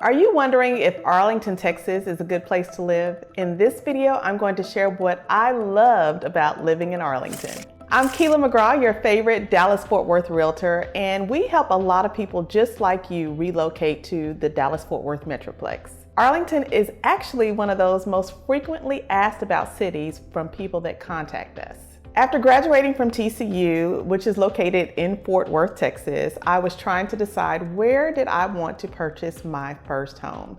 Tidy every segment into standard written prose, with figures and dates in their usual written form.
Are you wondering if Arlington, Texas is a good place to live? In this video, I'm going to share what I loved about living in Arlington. I'm Keela McGraw, your favorite Dallas-Fort Worth realtor, and we help a lot of people just like you relocate to the Dallas-Fort Worth Metroplex. Arlington is actually one of those most frequently asked about cities from people that contact us. After graduating from TCU, which is located in Fort Worth, Texas, I was trying to decide where did I want to purchase my first home.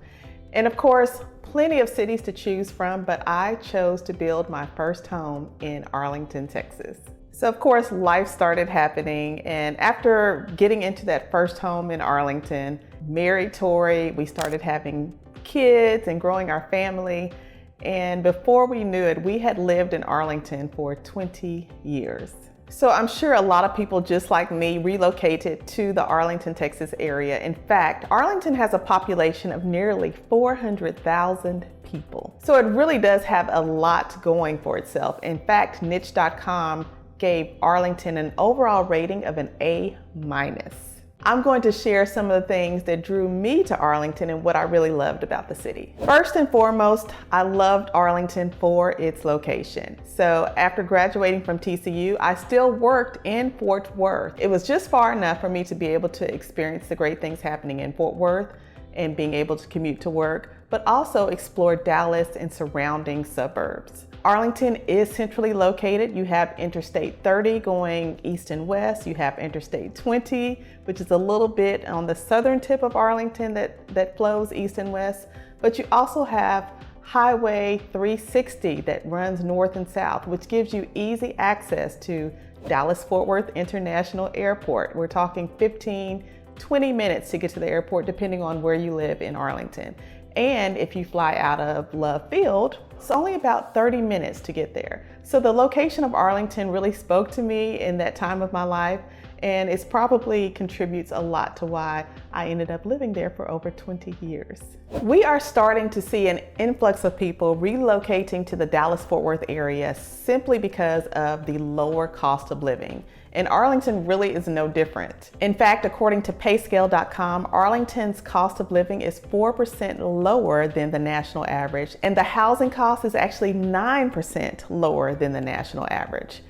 And of course, plenty of cities to choose from, but I chose to build my first home in Arlington, Texas. So of course, life started happening, and after getting into that first home in Arlington, married Tori, we started having kids and growing our family. And before we knew it, we had lived in Arlington for 20 years. So I'm sure a lot of people just like me relocated to the Arlington, Texas area. In fact, Arlington has a population of nearly 400,000 people. So it really does have a lot going for itself. In fact, niche.com gave Arlington an overall rating of an A-. I'm going to share some of the things that drew me to Arlington and what I really loved about the city. First and foremost, I loved Arlington for its location. So after graduating from TCU, I still worked in Fort Worth. It was just far enough for me to be able to experience the great things happening in Fort Worth and being able to commute to work, but also explore Dallas and surrounding suburbs. Arlington is centrally located. You have Interstate 30 going east and west. You have Interstate 20, which is a little bit on the southern tip of Arlington that flows east and west. But you also have Highway 360 that runs north and south, which gives you easy access to Dallas-Fort Worth International Airport. We're talking 15, 20 minutes to get to the airport, depending on where you live in Arlington. And if you fly out of Love Field, it's only about 30 minutes to get there. So the location of Arlington really spoke to me in that time of my life, and it probably contributes a lot to why I ended up living there for over 20 years. We are starting to see an influx of people relocating to the Dallas-Fort Worth area simply because of the lower cost of living. And Arlington really is no different. In fact, according to payscale.com, Arlington's cost of living is 4% lower than the national average, and the housing cost is actually 9% lower than the national average.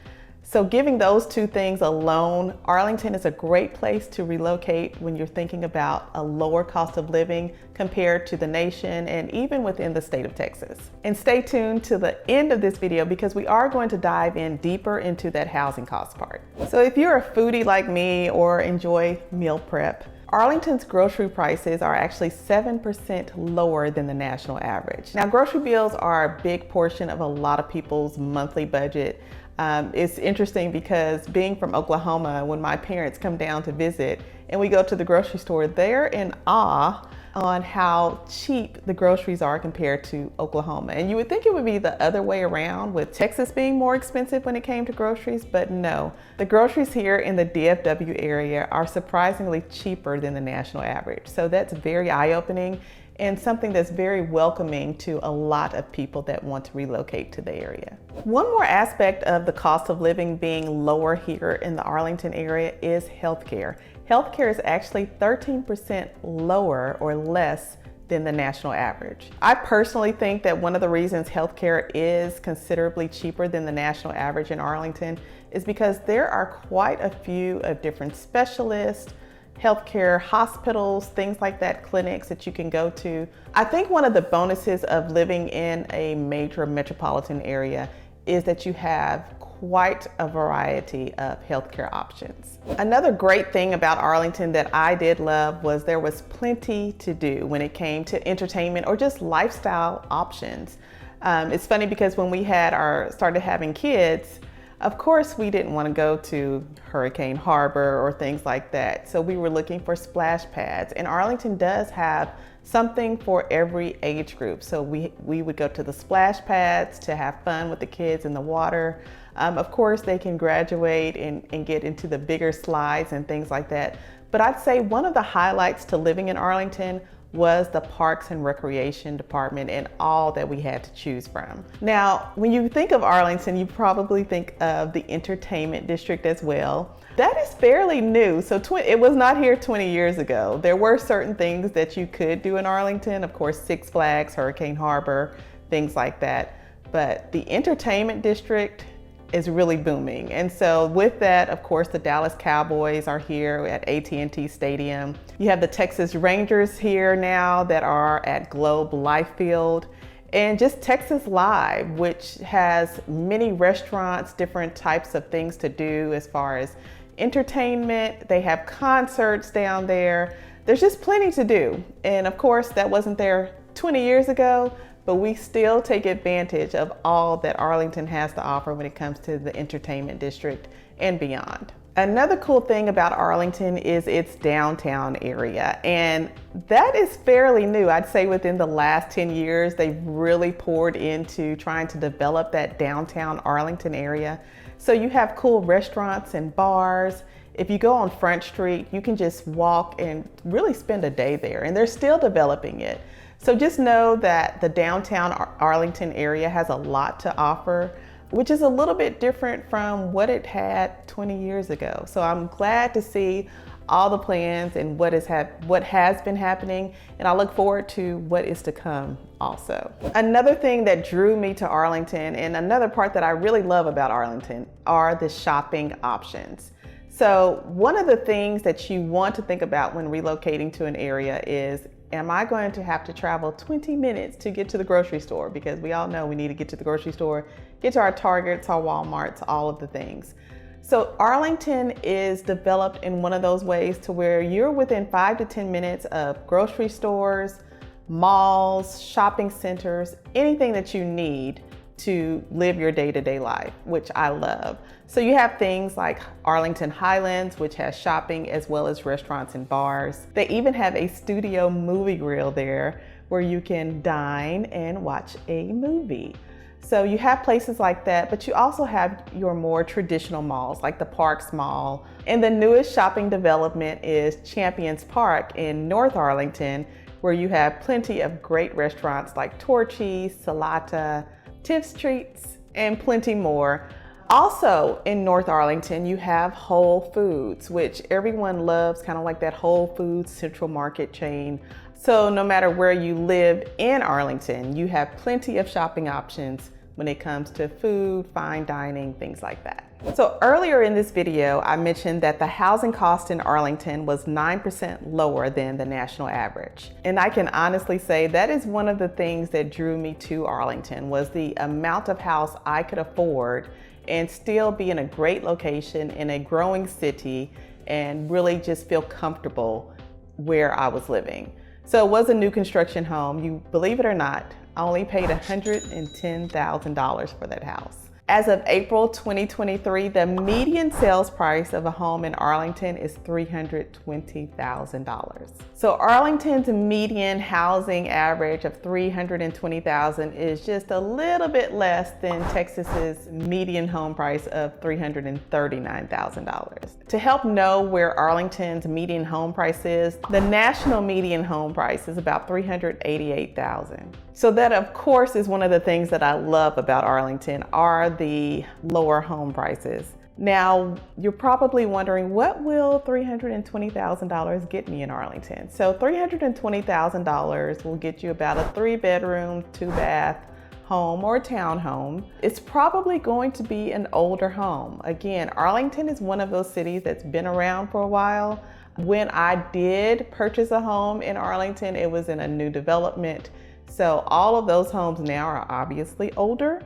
So giving those two things alone, Arlington is a great place to relocate when you're thinking about a lower cost of living compared to the nation and even within the state of Texas. And stay tuned to the end of this video because we are going to dive in deeper into that housing cost part. So if you're a foodie like me or enjoy meal prep, Arlington's grocery prices are actually 7% lower than the national average. Now, grocery bills are a big portion of a lot of people's monthly budget. It's interesting because being from Oklahoma, when my parents come down to visit and we go to the grocery store, they're in awe on how cheap the groceries are compared to Oklahoma. And you would think it would be the other way around, with Texas being more expensive when it came to groceries, but no. The groceries here in the DFW area are surprisingly cheaper than the national average. So that's very eye-opening and something that's very welcoming to a lot of people that want to relocate to the area. One more aspect of the cost of living being lower here in the Arlington area is healthcare. Healthcare is actually 13% lower or less than the national average. I personally think that one of the reasons healthcare is considerably cheaper than the national average in Arlington is because there are quite a few of different specialists, healthcare hospitals, things like that, clinics that you can go to. I think one of the bonuses of living in a major metropolitan area is that you have quite a variety of healthcare options. Another great thing about Arlington that I did love was there was plenty to do when it came to entertainment or just lifestyle options. It's funny because when we started having kids, of course, we didn't want to go to Hurricane Harbor or things like that. So we were looking for splash pads. And Arlington does have something for every age group. So we would go to the splash pads to have fun with the kids in the water. Of course, they can graduate and get into the bigger slides and things like that. But I'd say one of the highlights to living in Arlington was the Parks and Recreation Department and all that we had to choose from. Now, when you think of Arlington, you probably think of the entertainment district as well. That is fairly new. So it was not here 20 years ago. There were certain things that you could do in Arlington, of course, Six Flags, Hurricane Harbor, things like that. But the entertainment district is really booming. And so with that, of course, the Dallas Cowboys are here at AT&T Stadium. You have the Texas Rangers here now that are at Globe Life Field. And just Texas Live, which has many restaurants, different types of things to do as far as entertainment. They have concerts down there. There's just plenty to do. And of course, that wasn't there 20 years ago, but we still take advantage of all that Arlington has to offer when it comes to the entertainment district and beyond. Another cool thing about Arlington is its downtown area, and that is fairly new. I'd say within the last 10 years, they've really poured into trying to develop that downtown Arlington area. So you have cool restaurants and bars. If you go on Front Street, you can just walk and really spend a day there, and they're still developing it. So just know that the downtown Arlington area has a lot to offer, which is a little bit different from what it had 20 years ago. So I'm glad to see all the plans and what has been happening, and I look forward to what is to come also. Another thing that drew me to Arlington, and another part that I really love about Arlington, are the shopping options. So one of the things that you want to think about when relocating to an area is, am I going to have to travel 20 minutes to get to the grocery store? Because we all know we need to get to the grocery store, get to our Targets, our Walmarts, all of the things. So Arlington is developed in one of those ways to where you're within 5 to 10 minutes of grocery stores, malls, shopping centers, anything that you need to live your day-to-day life, which I love. So you have things like Arlington Highlands, which has shopping as well as restaurants and bars. They even have a studio movie grill there where you can dine and watch a movie. So you have places like that, but you also have your more traditional malls like the Parks Mall. And the newest shopping development is Champions Park in North Arlington, where you have plenty of great restaurants like Torchy's, Salata, Tiff's Treats, and plenty more. Also in North Arlington, you have Whole Foods, which everyone loves, kind of like that Whole Foods Central Market chain. So no matter where you live in Arlington, you have plenty of shopping options when it comes to food, fine dining, things like that. So earlier in this video, I mentioned that the housing cost in Arlington was 9% lower than the national average. And I can honestly say that is one of the things that drew me to Arlington, was the amount of house I could afford and still be in a great location in a growing city and really just feel comfortable where I was living. So it was a new construction home. You believe it or not, I only paid $110,000 for that house. As of April 2023, the median sales price of a home in Arlington is $320,000. So Arlington's median housing average of $320,000 is just a little bit less than Texas's median home price of $339,000. To help know where Arlington's median home price is, the national median home price is about $388,000. So that, of course, is one of the things that I love about Arlington, are the lower home prices. Now, you're probably wondering, what will $320,000 get me in Arlington? So $320,000 will get you about a 3-bedroom, 2-bath home or townhome. It's probably going to be an older home. Again, Arlington is one of those cities that's been around for a while. When I did purchase a home in Arlington, it was in a new development. So all of those homes now are obviously older,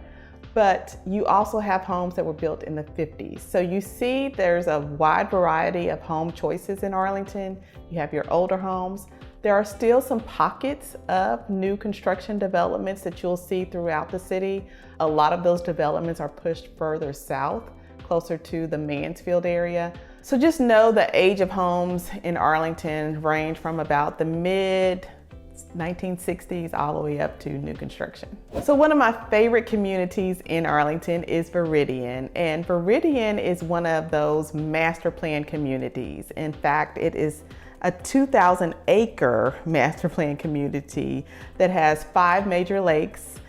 but you also have homes that were built in the 50s. So you see there's a wide variety of home choices in Arlington. You have your older homes. There are still some pockets of new construction developments that you'll see throughout the city. A lot of those developments are pushed further south, closer to the Mansfield area. So just know the age of homes in Arlington range from about the mid 1960s all the way up to new construction. So one of my favorite communities in Arlington is Viridian, and Viridian is one of those master plan communities. In fact, it is a 2,000 acre master plan community that has 5 major lakes.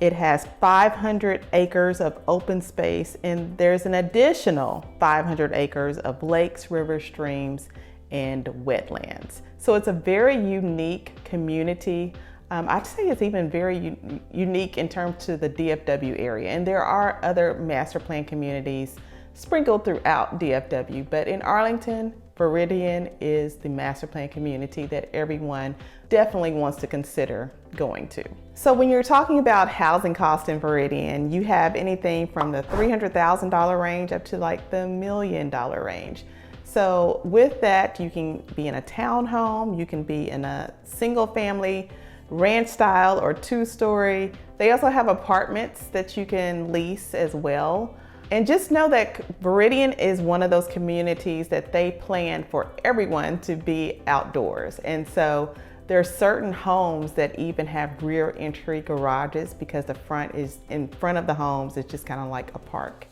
It has 500 acres of open space, and there's an additional 500 acres of lakes, rivers, streams, and wetlands. So it's a very unique community. I'd say it's even very unique in terms to the DFW area. And there are other master plan communities sprinkled throughout DFW, but in Arlington, Viridian is the master plan community that everyone definitely wants to consider going to. So when you're talking about housing costs in Viridian, you have anything from the $300,000 range up to like the $1 million range. So with that, you can be in a townhome, you can be in a single family ranch style or 2-story. They also have apartments that you can lease as well. And just know that Viridian is one of those communities that they plan for everyone to be outdoors. And so there are certain homes that even have rear entry garages because the front is in front of the homes. It's just kind of like a park.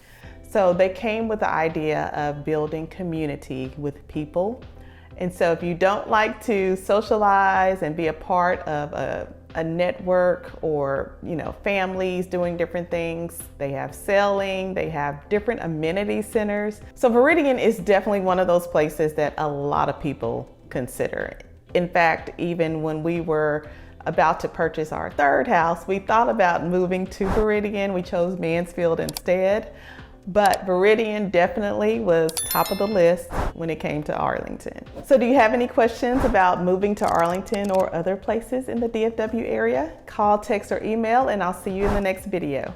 So they came with the idea of building community with people. And so if you don't like to socialize and be a part of a network or, families doing different things, they have sailing, they have different amenity centers. So Viridian is definitely one of those places that a lot of people consider. In fact, even when we were about to purchase our 3rd house, we thought about moving to Viridian. We chose Mansfield instead. But Viridian definitely was top of the list when it came to Arlington. So do you have any questions about moving to Arlington or other places in the DFW area? Call, text, or email, and I'll see you in the next video.